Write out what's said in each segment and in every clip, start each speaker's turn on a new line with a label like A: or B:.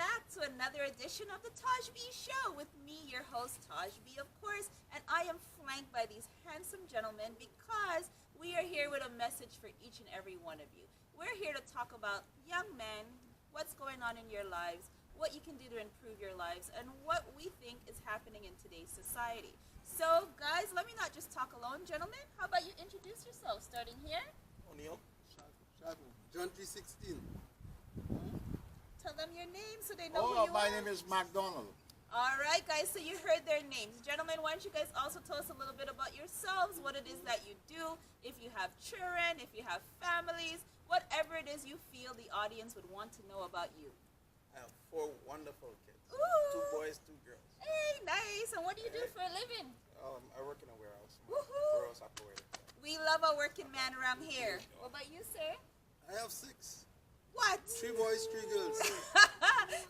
A: back to another edition of the Taj B Show with me, your host, Taj B, of course, and I am flanked by these handsome gentlemen because we are here with a message for each and every one of you. We're here to talk about young men, what's going on in your lives, what you can do to improve your lives, and what we think is happening in today's society. So, guys, let me not just talk alone, gentlemen. How about you introduce yourself, starting here?
B: O'Neill.
C: John 3:16.
A: Tell them your name so they know who you
B: My
A: are.
B: name is McDonald.
A: All right, guys, so you heard their names. Gentlemen, why don't you guys also tell us a little bit about yourselves, what it is that you do, if you have children, if you have families, whatever it is you feel the audience would want to know about you.
B: I have 4 wonderful kids.
A: Ooh.
B: 2 boys, 2 girls.
A: Hey, nice. And what do you do for a living?
B: I work in a warehouse.
A: Woohoo.
B: Warehouse operator.
A: We love a working man around here. What about you, sir?
C: I have 6.
A: What?
C: 3 boys, 3 girls.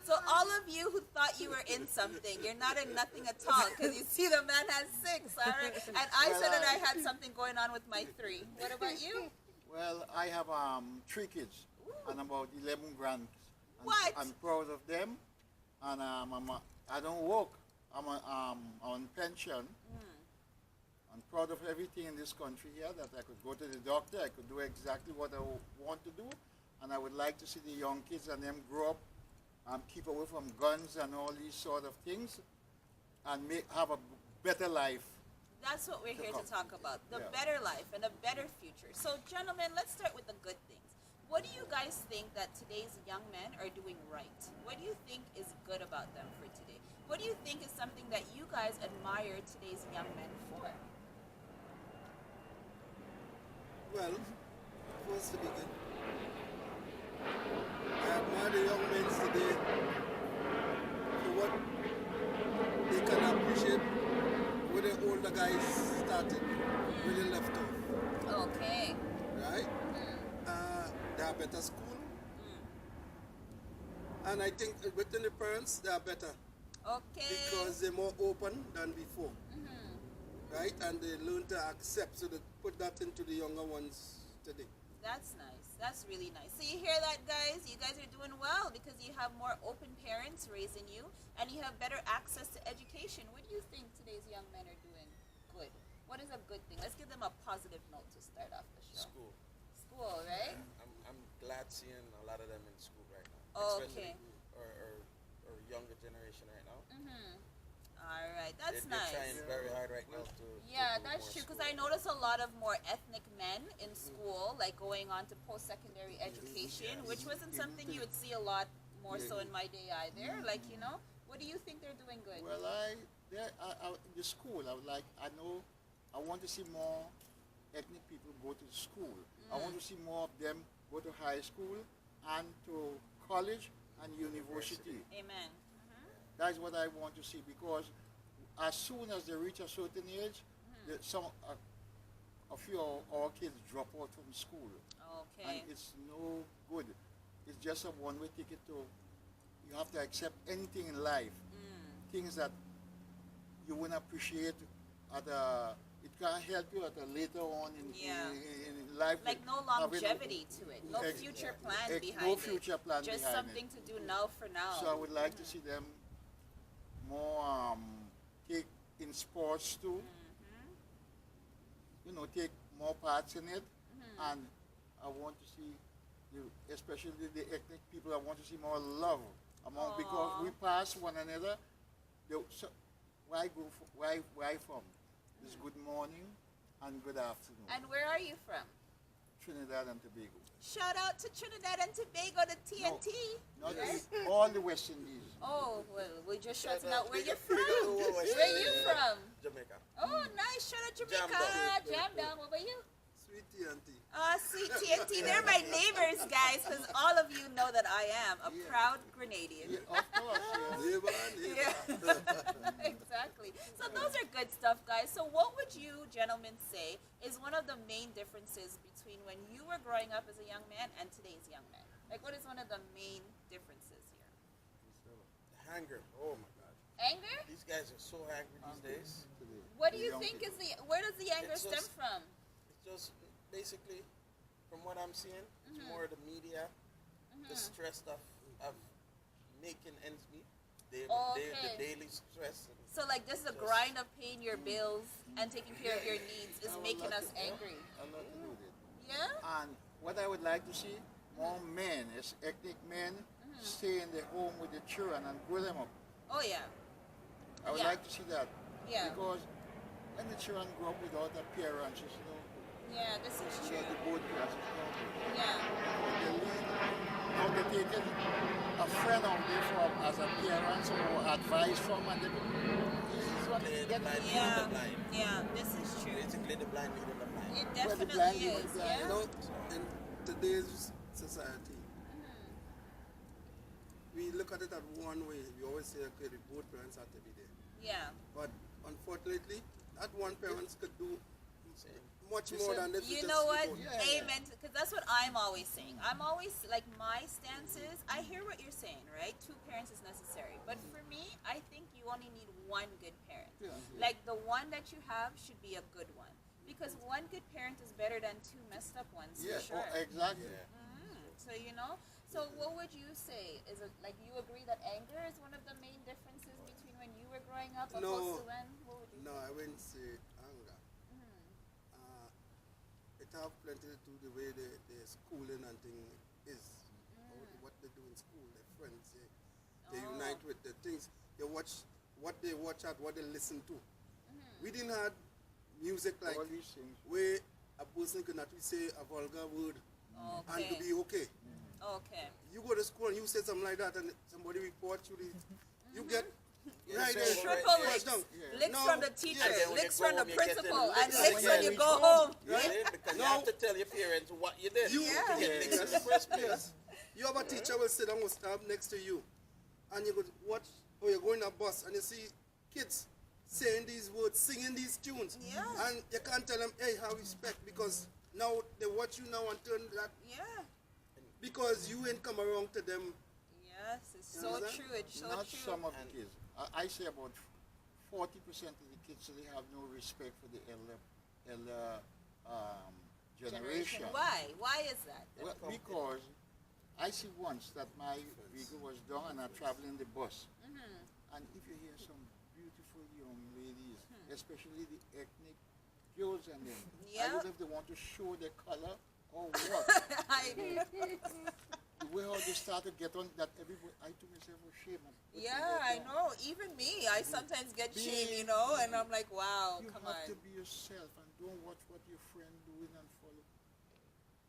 A: So all of you who thought you were in something, you're not in nothing at all because you see the man has 6, all right? And I said that I had something going on with my 3. What about you?
B: Well, I have 3 kids and about 11 grands.
A: What?
B: I'm proud of them, and I don't work. I'm on pension. I'm proud of everything in this country here, that I could go to the doctor, I could do exactly what I want to do, and I would like to see the young kids and them grow up and keep away from guns and all these sort of things and have a better life.
A: That's what we're here to talk about, the
B: Yeah.
A: better life and a better future. So, gentlemen, let's start with the good things. What do you guys think that today's young men are doing right? What do you think is good about them for today? What do you think is something that you guys admire today's young men for?
C: Well, first to begin, I admire the young men today for what they can appreciate where the older guys started, where they left off,
A: Okay.
C: right? They are better school, and I think within the parents they are better
A: Okay.
C: because they're more open than before, right? And they learn to accept, so they put that into the younger ones today.
A: That's nice. That's really nice. So you hear that, guys? You guys are doing well because you have more open parents raising you and you have better access to education. What do you think today's young men are doing good? What is a good thing? Let's give them a positive note to start off the show.
B: School.
A: School, right?
B: I'm glad seeing a lot of them in school right now.
A: Okay.
B: Especially our younger generation right now.
A: All right. That's
B: They're
A: nice.
B: trying very hard right now to
A: Yeah,
B: do
A: that's
B: more
A: true because
B: school.
A: I notice a lot of more ethnic men in school, like going on to post-secondary education, which wasn't something you would see a lot more so in my day either. Like, you know, what do you think they're doing good?
B: Well, the school, I want to see more ethnic people go to school. I want to see more of them go to high school and to college and university.
A: Amen.
B: That's what I want to see, because as soon as they reach a certain age, a few of our kids drop out from school.
A: Okay.
B: And it's no good. It's just a one-way ticket to, you have to accept anything in life. Things that you wouldn't appreciate it can't help you at a later on in life.
A: Like no longevity to it, no future plan behind
B: no future plan
A: it. Just
B: behind
A: something to do now for now.
B: So I would like to see them more take in sports too. Take more parts in it, and I want to see, especially the ethnic people. I want to see more love among, because we pass one another. So why from? It's good morning and good afternoon.
A: And where are you from?
B: Trinidad and Tobago.
A: Shout out to Trinidad and Tobago, the TNT.
B: No, not all the West Indies.
A: Oh, well, we're just shouting out where
B: Big
A: you're
B: up-
A: from.
B: big up the West
A: Where you
B: Indies.
A: from?
B: Jamaica.
A: Oh, nice. Shout out Jamaica.
B: Jam
A: Jam down. What about you?
C: Sweet TNT.
A: Sweet TNT. They're my neighbors, guys, because all of you know that I am a proud Grenadian.
B: Yeah, of course, yeah.
A: Yeah. Exactly. So those are good stuff, guys. So what would you gentlemen say is one of the main differences between when you were growing up as a young man and today's young man? Like, what is one of the main differences here?
B: Anger. Oh my God.
A: Anger?
B: These guys are so angry these days.
A: What do you think is where does the anger
B: It's
A: stem
B: just-
A: from?
B: It's just basically, from what I'm seeing, it's more the media, the stress of
D: making ends meet. The
A: Okay.
D: daily stress.
A: So like this is a grind of paying your bills and taking care of your needs is making us angry.
B: A lot to do with it.
A: Yeah?
B: And what I would like to see, more men, ethnic men, stay in the home with the children and grow them up.
A: Oh yeah.
B: I would
A: Yeah.
B: like to see that.
A: Yeah.
B: Because when the children grow up without their parents, it's no good.
A: Yeah, this is
B: You
A: true.
B: know, the both parents, it's no good.
A: Yeah.
B: They leave, now they take a friend out there from, as a parent or advice from, and they, this is what
D: Play
B: they
D: the
B: get.
D: blind leading
A: Yeah.
D: the blind.
A: Yeah, this is true.
D: Basically, the blind leading the blind.
A: It
B: Well, the
A: definitely
B: blind
A: is.
B: leading the blind,
A: Yeah.
C: You know, in today's society, we look at it at one way. We always say, okay, the both parents have to be there.
A: Yeah.
C: But unfortunately, that one parent could do much
B: You
C: more
B: said-
C: than if
A: You
C: just
A: know what?
C: both.
B: Yeah.
A: Amen. Because that's what I'm always saying. I'm always like my stance is I hear what you're saying, right? 2 parents is necessary, but for me, I think you only need one good parent.
B: Yeah.
A: Like the one that you have should be a good one, because one good parent is better than 2 messed up ones.
B: Yeah,
A: For sure.
B: exactly.
A: So you know. So what would you say? Is it like you agree that anger is one of the main differences between when you were growing up opposed
C: No.
A: to when? What would you
C: No,
A: say?
C: I wouldn't say anger. It have plenty to do the way the schooling and thing is, or what they do in school, their friends, they
A: Oh.
C: unite with the things. They watch what they watch at, what they listen to. We didn't have music like
B: All these things.
C: where a person could not say a vulgar word and to
A: Okay.
C: be okay.
A: Okay.
C: You go to school and you say something like that and somebody reports you, you get right
D: so
C: there.
A: Triple
D: Right,
A: licks.
C: down.
A: Licks
C: No,
A: from the teacher,
C: yeah.
D: And then when
A: licks
D: you
A: from
D: go
A: the
D: home, you get
A: principal,
D: them
A: and
D: licks
A: licks when you
B: when
A: go
B: you
A: home.
D: Right? Because you
C: No.
D: have to tell your parents what you did.
C: You,
A: Yeah.
D: to get licks in the first place.
C: Yes. You have a teacher will sit down will stand next to you and you go watch, or you're going on a bus and you see kids saying these words, singing these tunes.
A: Yeah.
C: And you can't tell them, hey, have respect, because now they watch you now and turn that,
A: Yeah.
C: because you ain't come around to them.
A: Yes, it's
C: You
A: so
C: understand?
A: true. It's so
B: Not
A: true.
B: some of the
D: And-
B: kids. I say about 40% of the kids, they have no respect for the elder generation.
A: Why? Why is that?
B: Well, because I see once that my vehicle was down and I traveled in the bus. And if you hear some beautiful young ladies, especially the ethnic girls and them, I
A: Yeah.
B: don't know if they want to show their color or what.
A: I,
B: The way how they start to get on that everybody, I took myself ashamed.
A: yeah, I know. Even me, I sometimes get
B: Be-
A: shame, you know, and I'm like, wow,
B: You
A: come
B: have
A: on.
B: to be yourself and don't watch what your friend doing and follow.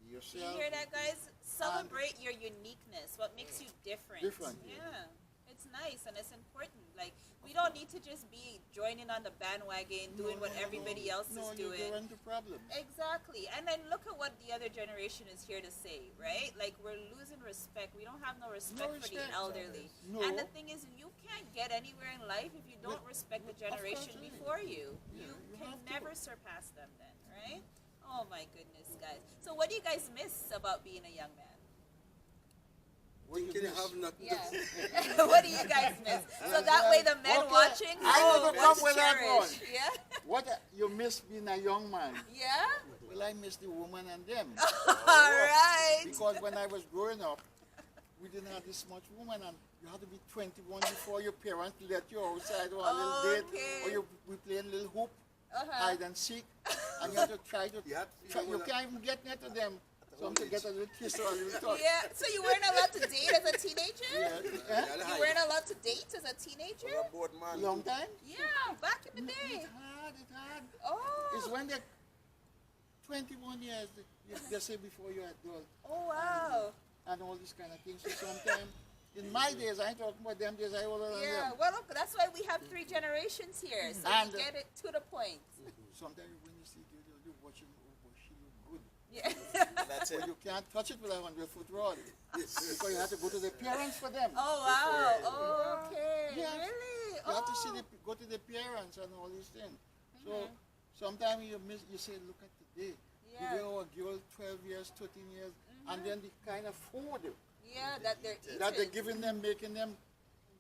B: Be
A: You
B: yourself.
A: hear that, guys? Celebrate your uniqueness. What makes you different?
B: Different,
A: Yeah.
B: yeah.
A: It's nice and it's important. Like we don't need to just be joining on the bandwagon, doing what everybody else
B: no,
A: is doing.
B: you go into problems.
A: Exactly. And then look at what the other generation is here to say, right? Like we're losing respect. We don't have no respect for the
B: respect.
A: elderly.
B: No.
A: And the thing is, you can't get anywhere in life if you don't respect the generation
B: course,
A: before you.
B: Yeah,
A: You
B: you
A: can
B: have to.
A: never surpass them then, right? Oh my goodness, guys. So what do you guys miss about being a young man?
B: What you
C: Can you
B: miss?
C: have nothing
A: Yeah.
C: to
A: What do you guys miss? So that way the men
B: Okay,
A: watching
B: I
A: know
B: never
A: what's
B: come with that
A: cherished.
B: one.
A: Yeah?
B: What you miss being a young man?
A: Yeah?
B: Well, I miss the woman and them.
A: All right.
B: Because when I was growing up, we didn't have this much woman, and you had to be 21 before your parents let you outside or a little date,
A: Okay.
B: or we playing little hoop,
A: Uh-huh.
B: hide and seek, and you have to try to.
C: You had to
B: Try,
C: feel
B: you
C: that-
B: can't even get near to them. Some to
C: age.
B: get a little kiss or a little touch.
A: Yeah, so you weren't allowed to date as a teenager?
B: Yeah. Eh?
A: You weren't allowed to date as a teenager?
D: For a board man.
B: Long time.
A: Yeah, back in the day.
B: It's hard. It's hard.
A: Oh.
B: It's when they're 21 years, they say before you're adult,
A: Oh, wow.
B: and all these kind of things. So sometimes, in my days, I ain't talking about them days, I older than
A: Yeah,
B: them.
A: well, look, that's why we have 3 generations here, so
B: And-
A: we get it to the point.
B: Sometimes when you see girl, you're watching, oh, boy, she look good.
A: Yeah.
D: That's it.
B: But you can't touch it with a 100-foot rod. Because you have to go to the parents for them.
A: Oh, wow. Oh, okay.
B: Yes.
A: Really?
B: You have to see
A: Oh.
B: go to the parents and all these things. So sometimes you say, look at today.
A: Yeah.
B: The way our girl 12 years, 13 years, and then the kind of food
A: Yeah, that they're eating.
B: that they're giving them, making them.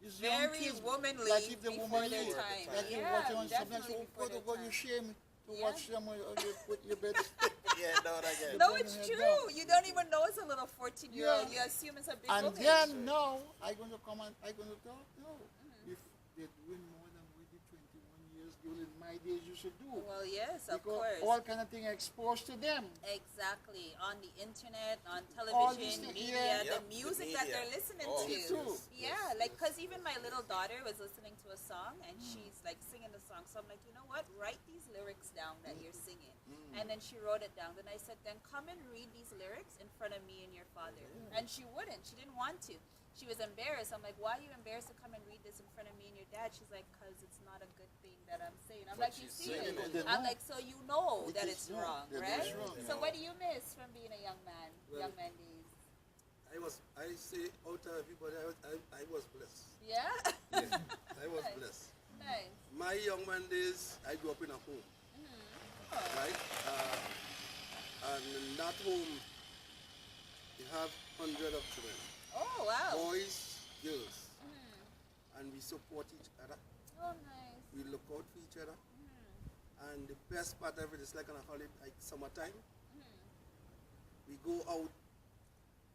B: These young
A: Very
B: kids,
A: womanly
B: like if the
A: before
B: woman
A: their
B: eat,
A: time.
B: like you
A: Yeah,
B: watch on sometimes,
A: definitely
B: oh,
A: before
B: God,
A: their
B: oh, God, you
A: time.
B: shame to
A: Yeah.
B: watch them on you put your bed.
D: Yeah, down again.
A: No,
B: Put
A: it's
B: your head
A: true.
B: down.
A: You don't even know it's a little 14-year-old.
B: Yeah.
A: You assume it's a big
B: And
A: woman.
B: then now I going to come and I going to talk. No, if they're doing more than we did 21 years during my days used to do.
A: Well, yes, of
B: Because
A: course.
B: all kind of things exposed to them.
A: Exactly. On the internet, on
B: All these
A: television,
B: things,
A: media,
B: yeah.
A: the
D: Yep, the
A: music that
D: media.
A: they're listening
D: Oh,
A: to.
B: Me too.
A: Yeah, like, because even my little daughter was listening to a song and she's like singing the song. So I'm like, you know what? Write these lyrics down that you're singing. And then she wrote it down. Then I said, then come and read these lyrics in front of me and your father. And she wouldn't. She didn't want to. She was embarrassed. I'm like, why are you embarrassed to come and read this in front of me and your dad? She's like, because it's not a good thing that I'm saying. I'm
D: But
A: like, you
D: she's
A: see
D: singing
A: it.
D: it.
A: I'm like, so you know
B: It
A: that
B: is
A: it's
B: wrong.
A: wrong,
B: That
A: right?
B: is wrong.
A: So what do you miss from being a young man,
C: Well,
A: young man days?
C: I say out of everybody, I was blessed.
A: Yeah?
C: Yeah, I was
A: Nice.
C: blessed.
A: Nice.
C: My young man days, I grew up in a home,
A: Oh.
C: right? And in that home, you have hundreds of children,
A: Oh, wow.
C: boys, girls, and we support each other.
A: Oh, nice.
C: We look out for each other. And the best part of it is like on a holiday, like summertime. We go out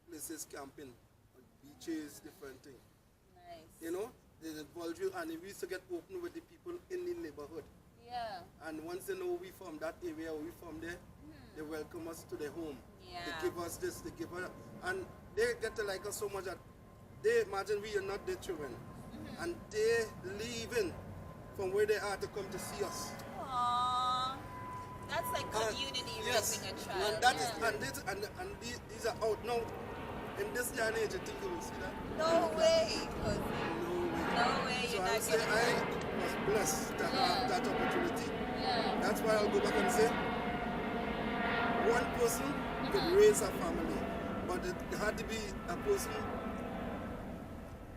C: places camping, on beaches, different things.
A: Nice.
C: You know, they involve you, and we used to get open with the people in the neighborhood.
A: Yeah.
C: And once they know we from that area or we from there, they welcome us to their home.
A: Yeah.
C: They give us this, they give us, and they get to like us so much that they imagine we are not their children, and they leaving from where they are to come to see us.
A: Aww. That's like
C: And-
A: community
C: yes,
A: raising a child.
C: and that is
A: yeah.
C: and these are out now. In this day and age, I think you will see that.
A: No way.
C: No way.
A: No way,
C: So
A: you're
C: I
A: not
C: would say
A: getting
C: I was blessed to have that opportunity.
A: Yeah.
C: That's why I'll go back and say one person could raise a family, but it had to be a person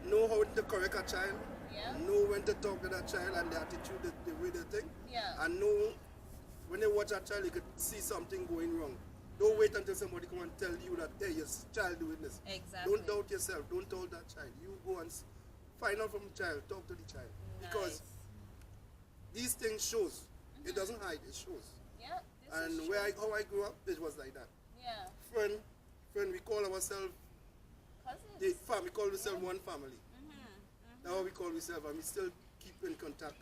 C: know how to correct a child,
A: Yeah.
C: know when to talk to that child and the attitude, the way they think,
A: Yeah.
C: and know when they watch a child, you could see something going wrong. Don't wait until somebody come and tell you that, hey, your child doing this.
A: Exactly.
C: Don't doubt yourself. Don't doubt that child. You go and find out from the child. Talk to the child. Because
A: Nice.
C: these things shows. It doesn't hide. It shows.
A: Yeah. This
C: And
A: is
C: where
A: true.
C: how I grew up, it was like that.
A: Yeah.
C: Friend, we call ourselves
A: Cousins.
C: the we call ourselves one family. That's how we call ourselves, and we still keep in contact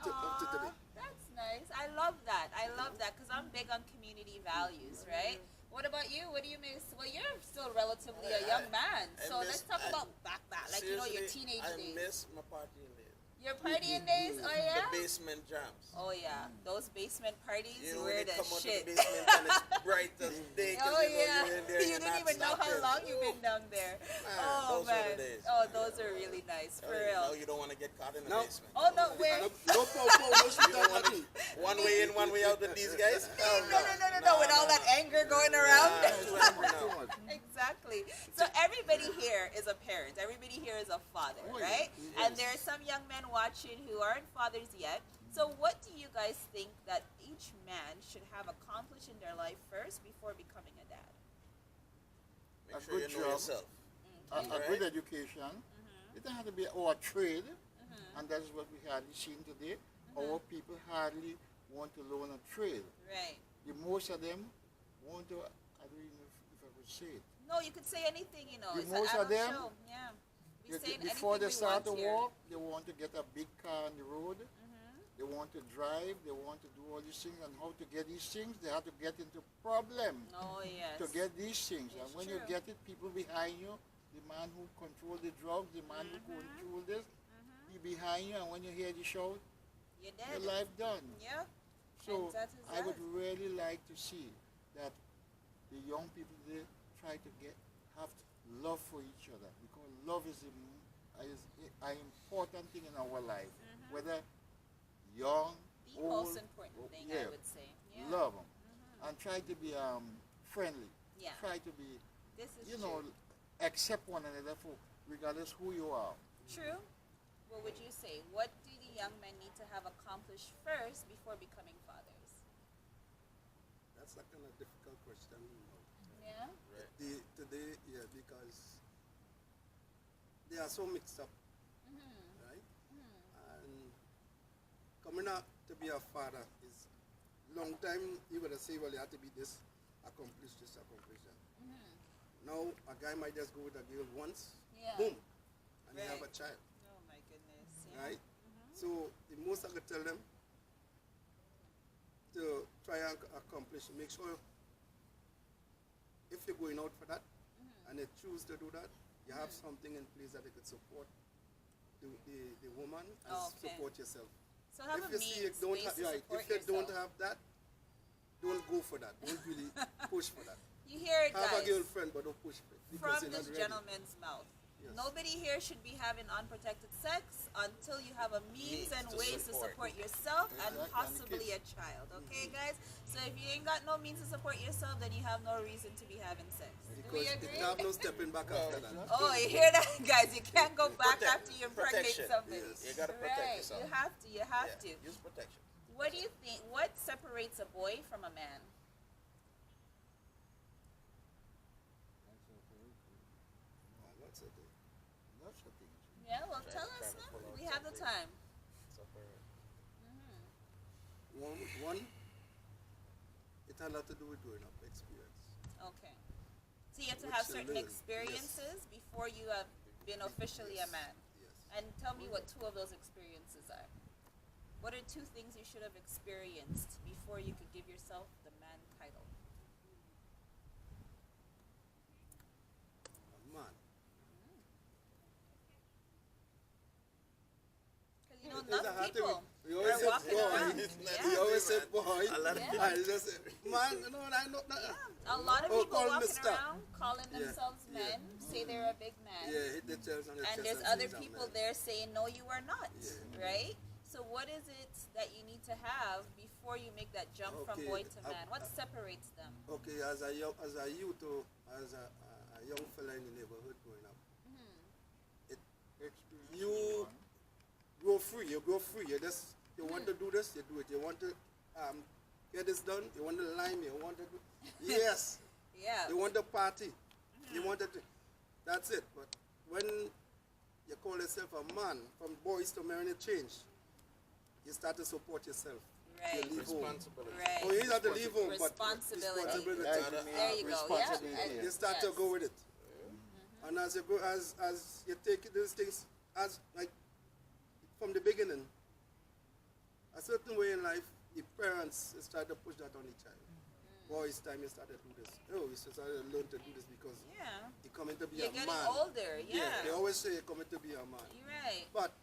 C: up to today.
A: Aw, that's nice. I love that. I love that because I'm big on community values, right? What about you? What do you miss? Well, you're still relatively a young man,
D: I
A: so
D: miss-
A: let's talk
D: I-
A: about back, like you know, your
D: Seriously,
A: teenage
D: I
A: days.
D: miss my partying days.
A: Your partying days? Oh yeah.
D: The basement jams.
A: Oh yeah, those basement parties
D: You know,
A: were
D: when they
A: the
D: come out
A: shit.
D: of the basement and it's bright as day. 'Cause
A: Oh
D: you know,
A: yeah,
D: you're in there,
A: you
D: you're
A: didn't
D: not
A: even know how
D: stopping.
A: long you've been down there.
D: Man,
A: Oh
D: those were the
A: man,
D: days.
A: oh those are really nice for
D: No,
A: real.
D: you don't want to get caught in the
C: No.
D: basement.
A: Oh no, where?
C: No pow, no shoot
D: You don't
C: out
D: want
C: nothing.
D: one way in, one way out with these guys. Hell
A: No, with all that anger going around.
D: Nah, too angry now.
A: Exactly. So everybody here is a parent. Everybody here is a father,
B: Oh, yeah.
A: right? And there are some young men watching who aren't fathers yet. So what do you guys think that each man should have accomplished in their life first before becoming a dad?
D: Make
B: A
D: sure you
B: good
D: know
B: job.
D: yourself.
B: A
D: Right.
B: good education. It doesn't have to be our trade, and that is what we hardly seen today. Our people hardly want to learn a trade.
A: Right.
B: The most of them want to, I don't even know if I could say it.
A: No, you could say anything, you know.
B: The
A: It's
B: most
A: an
B: of
A: adult
B: them,
A: show. Yeah. We
B: They-
A: saying
B: before they
A: anything we
B: start to
A: want here.
B: walk, they want to get a big car on the road. They want to drive. They want to do all these things. And how to get these things, they have to get into problem
A: Oh yes.
B: to get these things.
A: It's
B: And when
A: true.
B: you get it, people behind you, the man who control the drugs, the man who control this, he behind you. And when you hear the shout,
A: You're
B: your
A: dead.
B: life done.
A: Yeah.
B: So
A: And that is
B: I would
A: that.
B: really like to see that the young people they try to have love for each other, because love is an important thing in our life. Whether young,
A: The
B: old,
A: most important
B: or-
A: thing
B: yeah,
A: I would say. Yeah.
B: love them and try to be friendly.
A: Yeah.
B: Try to be,
A: This is
B: you
A: true.
B: know, accept one another for regardless who you are.
A: True. What would you say? What do the young men need to have accomplished first before becoming fathers?
C: That's a kind of difficult question.
A: Yeah.
D: Right.
C: Today, yeah, because they are so mixed up, right? And coming out to be a father is long time you would say, well, you have to be this, accomplish that. Now a guy might just go with a girl once,
A: Yeah.
C: boom, and they have
A: Right.
C: a child,
A: Oh my goodness. Yeah.
C: right? So the most I could tell them to try and accomplish, make sure if you're going out for that and they choose to do that, you have something in place that they could support the woman and
A: Okay.
C: support yourself.
A: So have
C: If
A: a
C: you see you
A: means
C: don't
A: ways
C: have,
A: to
C: right,
A: support
C: if you don't
A: yourself.
C: have that, don't go for that. Don't really push for that.
A: You hear it,
C: Have a
A: guys,
C: girlfriend, but don't push for it because
A: from
C: you're
A: this
C: not ready.
A: gentleman's mouth.
C: Yes.
A: Nobody here should be having unprotected sex until you have a means and
D: to
A: ways to
D: support.
A: support yourself and
B: Exactly, and the
A: possibly a
B: kids.
A: child. Okay, guys? So if you ain't got no means to support yourself, then you have no reason to be having sex. Do we
C: Because
A: agree?
C: you have no stepping back after that.
A: Oh, you hear that, guys? You can't go back
D: Protect-
A: after you impregnate
D: protection.
A: somebody.
C: Yes.
D: You gotta protect
A: Right.
D: yourself.
A: You have to. You have to.
D: Use protection.
A: What do you think? What separates a boy from a man?
C: Lots of things.
B: Lots of things.
A: Yeah, well,
D: Try-
A: tell
D: try
A: us
D: to
A: now.
D: pull out
A: We have the
D: something.
A: time.
D: Separate.
C: One, it had a lot to do with growing up experience.
A: Okay. So you have to
C: Which
A: have
C: you
A: certain
C: learn,
A: experiences before you have been officially a
C: Yes.
A: man.
C: Yes.
A: And tell me what two of those experiences are. What are two things you should have experienced before you could give yourself the man title?
C: Man.
A: Because you know,
C: It doesn't
A: enough
C: have to be-
A: people
C: we always
A: are
C: say
A: walking
C: boy.
A: around.
D: It's not
A: Yeah.
C: We always say boy.
D: A lot of
A: Yeah.
C: I just say, man, no, I know.
A: A lot of
C: Oh,
A: people
C: call
A: walking
C: Mister.
A: around calling
C: Yeah.
A: themselves
C: Yeah.
A: men, say they're a big man.
C: Yeah, hit the chest on the chest.
A: And there's
C: say
A: other
C: he's a
A: people
C: man.
A: there saying, no, you are not.
C: Yeah.
A: Right? So what is it that you need to have before you make that jump from
C: Okay,
A: boy to
C: I-
A: man? What separates them?
C: Okay, as a youth, or as a young fella in the neighborhood growing up,
B: Experience
C: You-
B: everyone.
C: grow free. You grow free. You want to do this, you do it. You want to get this done, you want to lime, you want to do. Yes,
A: Yeah.
C: you want to party. You want to. That's it. But when you call yourself a man, from boys to men, you change. You start to support yourself.
A: Right.
C: You leave home.
D: Responsibility.
A: Right.
C: Oh, you don't have to leave home, but
A: Responsibility.
C: responsibility.
B: Yeah,
D: There
A: There you go. Yeah.
B: responsibility.
C: You start to
A: Yes.
C: go with it. And as you go, as you take these things, as like from the beginning, a certain way in life, the parents start to push that on the child. Boys, time you start to do this. Oh, you start to learn to do this because
A: Yeah.
C: you're coming to be
A: You're
C: a
A: getting
C: man.
A: older. Yeah.
C: They always say you're coming to be a man.
A: You're right.
C: But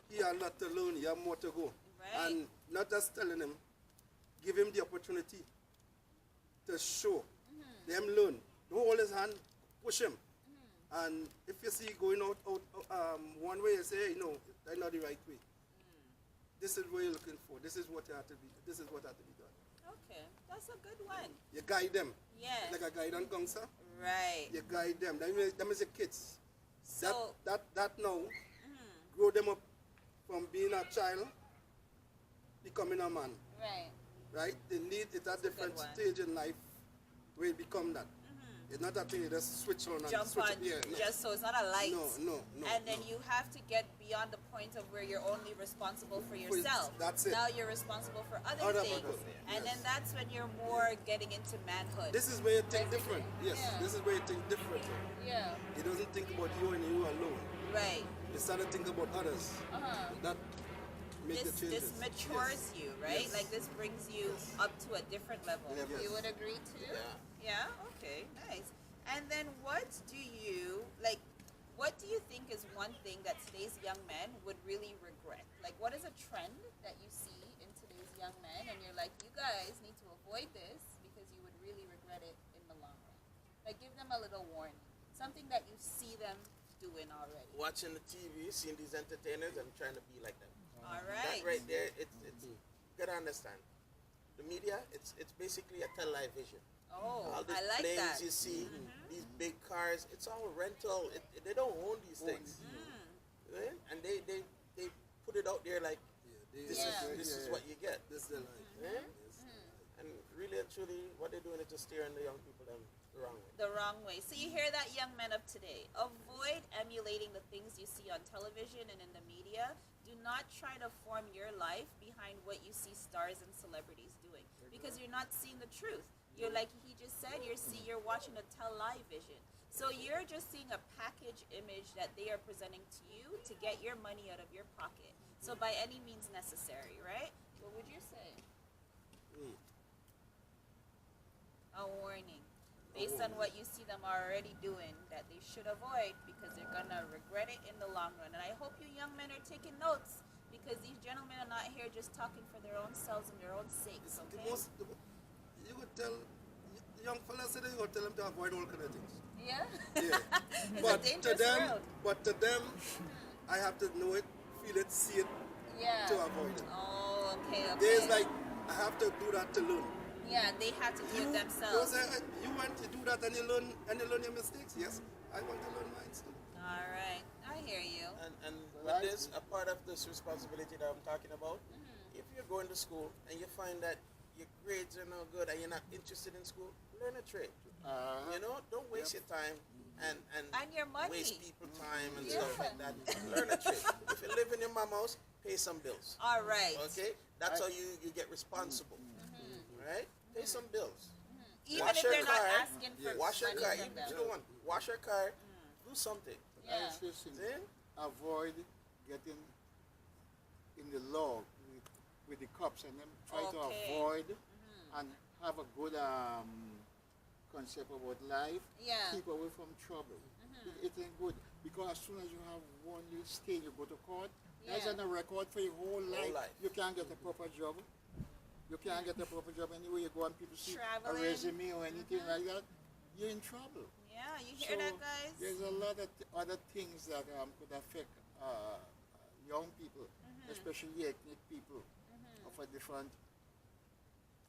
C: he has a lot to learn. He has more to go.
A: Right.
C: And not just telling him, give him the opportunity to show. Let him learn. Don't hold his hand, push him. And if you see going out one way, you say, hey, no, that's not the right way. This is what you're looking for. This is what you have to be. This is what has to be done.
A: Okay. That's a good one.
C: You guide them.
A: Yeah.
C: Like a guidance counselor.
A: Right.
C: You guide them. Them is the kids.
A: So,
C: That now, grow them up from being a child, becoming a man.
A: right.
C: Right? They need it at
A: a good
C: different
A: one.
C: stage in life where you become that. It's not a thing you just switch on and
A: Jump
C: switch
A: on
C: it. Yeah, no.
A: just so it's not a light.
C: No.
A: And then you have to get beyond the point of where you're only responsible for
C: For it-
A: yourself.
C: that's it.
A: Now you're responsible for other
C: Other
A: things.
C: people,
A: And
C: yes.
A: then that's when you're more getting into manhood.
C: This is where you think different. Yes,
A: Yeah.
C: this is where you think different.
A: yeah.
C: He doesn't think about you and you alone.
A: Right.
C: You start to think about others.
A: Uh-huh.
C: And that makes the
A: This
C: changes.
A: matures you, right?
C: Yes.
A: Like this brings you up to a different level.
B: Level.
A: You would agree too?
D: Yeah.
A: Yeah? Okay, nice. And then what do you think is one thing that today's young men would really regret? Like what is a trend that you see in today's young men and you're like, you guys need to avoid this because you would really regret it in the long run? Like give them a little warning. Something that you see them doing already.
D: Watching the TV, seeing these entertainers, and trying to be like them.
A: All right.
D: That right there, it's you gotta understand. The media, it's basically a television.
A: Oh,
D: All these
A: I like
D: planes
A: that.
D: you see, these big cars, it's all rental. They don't own these things. Right? And they put it out there like this
A: Yeah.
D: is what you get.
C: This is the life.
D: Eh? And really and truly, what they're doing is just steering the young people the wrong way.
A: The wrong way. So you hear that, young men of today. Avoid emulating the things you see on television and in the media. Do not try to form your life behind what you see stars and celebrities doing, because you're not seeing the truth. You're like he just said, you're watching a television. So you're just seeing a package image that they are presenting to you to get your money out of your pocket. So by any means necessary, right? What would you say? A warning. Based on what you see them already doing, that they should avoid, because they're gonna regret it in the long run. And I hope you young men are taking notes, because these gentlemen are not here just talking for their own selves and their own sakes. Okay?
C: You would tell the young fellas today, you would tell them to avoid all kind of things.
A: Yeah.
C: Yeah.
A: It's
C: but
A: a dangerous world.
C: But to them, I have to know it, feel it, see it
A: Yeah.
C: to avoid it.
A: Oh, okay.
C: There's like I have to do that to learn.
A: Yeah, they have to do it themselves.
C: You want to do that and you learn your mistakes. Yes, I want to learn mine too.
A: All right, I hear you.
D: And with this, a part of this responsibility that I'm talking about, if you're going to school and you find that your grades are no good and you're not interested in school, learn a trade. You know, don't waste your time and
A: your money.
D: waste people time and stuff like that. Learn a trade. If you live in your mom house, pay some bills.
A: All right.
D: Okay? That's how you get responsible. Right? Pay some bills.
A: Even
D: Wash
A: if
D: your
A: they're not
D: car.
A: asking for
D: Wash your
A: money
D: car.
A: from
D: Even
A: them.
D: if you don't want, wash your car. Do something.
A: Yeah.
B: Listen,
D: See?
B: avoid getting in the law with the cops, and then try to
A: Okay.
B: avoid and have a good concept about life.
A: Yeah.
B: Keep away from trouble. It ain't good, because as soon as you have one little stain, you go to court. That's
A: Yeah.
B: on a record for your whole life.
D: life.
B: You can't get a proper job. You can't get a proper job anywhere you go, and people see
A: Traveling.
B: a resume or anything like that. You're in trouble.
A: Yeah, you hear that, guys?
B: There's a lot of other things that could affect young people, especially ethnic people of a different.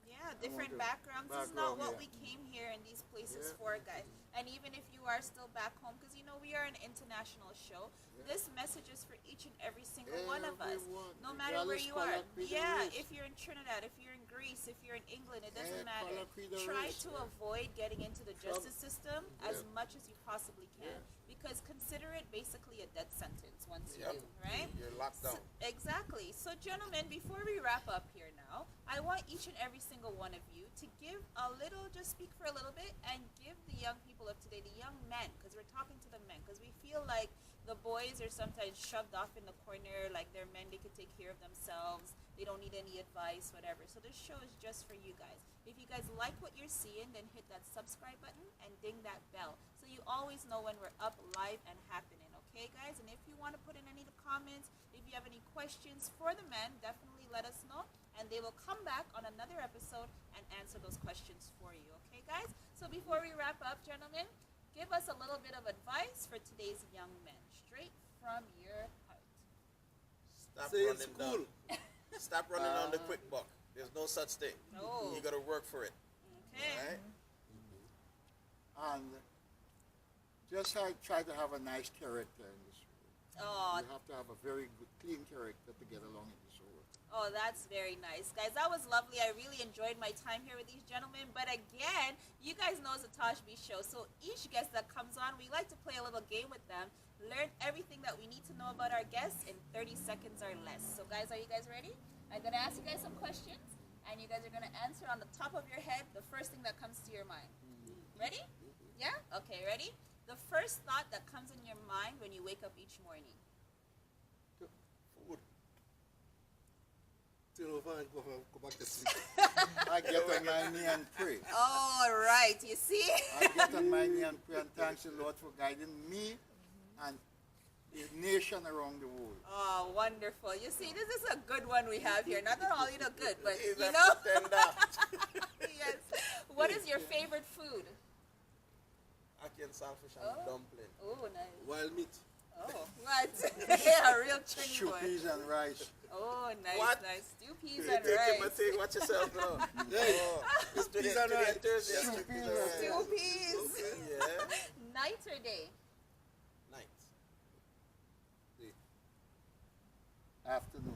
A: Yeah, different
B: wonder-
A: backgrounds. This is not
B: background,
A: what
B: yeah.
A: we came here in these places
B: Yeah.
A: for, guys. And even if you are still back home, because you know we are an international show, this message is for each and every single one of us.
B: Everyone,
A: No matter where
B: regardless
A: you
B: color,
A: are.
B: creed, or
A: Yeah,
B: race.
A: if you're in Trinidad, if you're in Greece, if you're in England, it doesn't
B: Yeah,
A: matter.
B: color, creed, or
A: Try
B: race,
A: to
B: yeah.
A: avoid getting into the justice system as
B: Yeah.
A: much as you possibly can.
B: Yeah.
A: Because consider it basically a death sentence once you
D: Yep.
A: do, right?
D: You're locked down.
A: Exactly. So, gentlemen, before we wrap up here now, I want each and every single one of you to give a little, just speak for a little bit, and give the young people of today, the young men, because we're talking to the men, because we feel like the boys are sometimes shoved off in the corner, like they're men, they could take care of themselves, they don't need any advice, whatever. So this show is just for you guys. If you guys like what you're seeing, then hit that subscribe button and ding that bell, so you always know when we're up live and happening. Okay, guys? And if you want to put in any of the comments, if you have any questions for the men, definitely let us know, and they will come back on another episode and answer those questions for you. Okay, guys? So before we wrap up, gentlemen, give us a little bit of advice for today's young men, straight from your heart.
D: Stop
C: Stay in
D: running
C: school.
D: down. Stop running on the quick buck. There's no such thing.
A: No.
D: You gotta work for it.
A: Okay.
D: Alright?
B: And just try to have a nice character in this world.
A: Oh,
B: You have to have a very good, clean character to get along in this world.
A: oh, that's very nice, guys. That was lovely. I really enjoyed my time here with these gentlemen. But again, you guys know it's a Taj B Show. So each guest that comes on, we like to play a little game with them, learn everything that we need to know about our guests in 30 seconds or less. So, guys, are you guys ready? I'm going to ask you guys some questions, and you guys are going to answer on the top of your head the first thing that comes to your mind. Ready? Yeah? Okay, ready? The first thought that comes in your mind when you wake up each morning.
D: Food.
C: Turn over and go back to sleep.
B: I get on my knee and pray.
A: All right, you see?
B: I get on my knee and pray and thank the Lord for guiding me and the nation around the world.
A: Oh, wonderful. You see, this is a good one we have here. Not at all, good, but,
D: He's
A: you
D: a
A: know?
D: pretender.
A: Yes. What is your favorite food?
D: Ackee and saltfish and dumpling.
A: Oh, nice.
C: Wild meat.
A: Oh, what? Yeah, a real Trini
B: Stew
A: boy.
B: peas and rice.
A: Oh, nice,
D: What?
A: nice. Stew peas
D: You
A: and
D: take him a
A: rice.
D: thing, watch yourself now.
C: Hey,
D: Oh,
C: it's
D: today-
C: peas and
D: today
C: rice.
D: Thursday,
B: Stew
D: stew
B: peas
D: peas
B: and
D: and
A: Stew
D: rice.
A: peas.
D: Yeah.
A: Night or day?
D: Night.
B: Afternoon.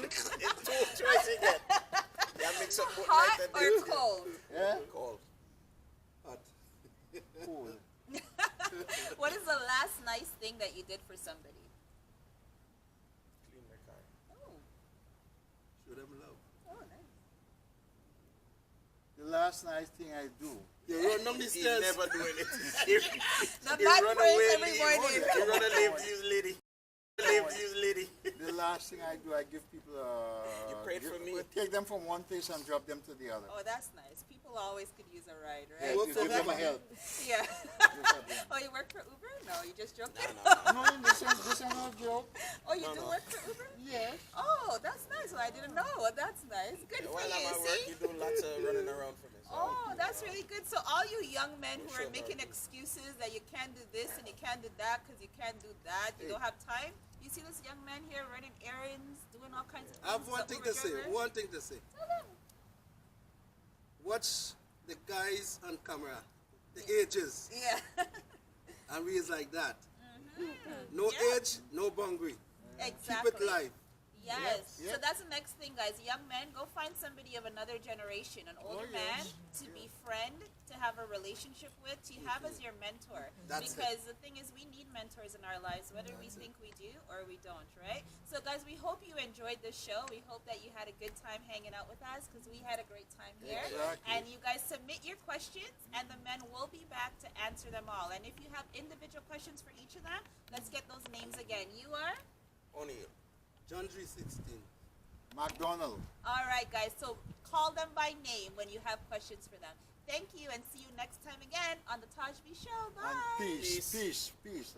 D: It's two choice you get. Yeah, mix up both
A: Hot
D: night and
A: or
D: day.
A: cold?
B: Yeah?
D: Cold.
C: Hot.
B: Cool.
A: What is the last nice thing that you did for somebody?
C: them love.
A: Oh, nice.
B: The last nice thing I do.
C: You run down the
D: He's
C: stairs.
D: never doing it.
A: The
D: He
A: man
D: run
A: prays
D: away,
A: every
D: leave.
A: morning.
D: He run and leave you, lady. Leave you, lady.
B: The last thing I do, I give people
D: You prayed for me.
B: Take them from one place and drop them to the other.
A: Oh, that's nice. People always could use a ride,
B: Yeah,
A: right?
C: Work
B: you
C: for
B: give them a
C: them.
B: help.
A: Yeah.
B: Give them.
A: Oh, you work for Uber? No, you just joking.
D: No, no,
B: No, this ain't no joke.
A: Oh, you
D: No,
A: do
D: no.
A: work for Uber?
B: Yes.
A: Oh, that's nice. Well, I didn't know. Well, that's nice. Good for
D: While I'm
A: you.
D: at work,
A: See?
D: you do lots of running around for me. So
A: Oh, that's really good. So all you young men who are
D: Sure,
A: making
D: Lord.
A: excuses that you can't do this and you can't do that because you can't do that, you
B: Hey.
A: don't have time. You see this young man here running errands, doing all kinds of things.
C: I have one
A: the
C: thing
A: Uber
C: to say.
A: driver?
C: One thing to say.
A: Tell them.
C: Watch the guys on camera, the ages,
A: Yeah.
C: and we is like that.
A: Mhm.
C: No
A: Yeah.
C: age, no boundary.
A: Exactly.
C: Keep it live.
A: Yes.
B: Yep.
A: So that's the next thing, guys. Young men, go find somebody of another generation, an older man
B: yes.
A: to befriend, to have a relationship with, to have as your mentor.
C: That's
A: because the thing is, we need mentors in our lives, whether we think we do or we don't, right? So, guys, we hope you enjoyed this show. We hope that you had a good time hanging out with us because we had a great time here.
B: Exactly.
A: And you guys submit your questions, and the men will be back to answer them all. And if you have individual questions for each of them, let's get those names again. You are?
D: O'Neal.
C: John 3:16.
B: McDonald.
A: All right, guys. So call them by name when you have questions for them. Thank you, and see you next time again on the Taj B Show. Bye.
B: And peace,
D: Peace.
B: peace, peace.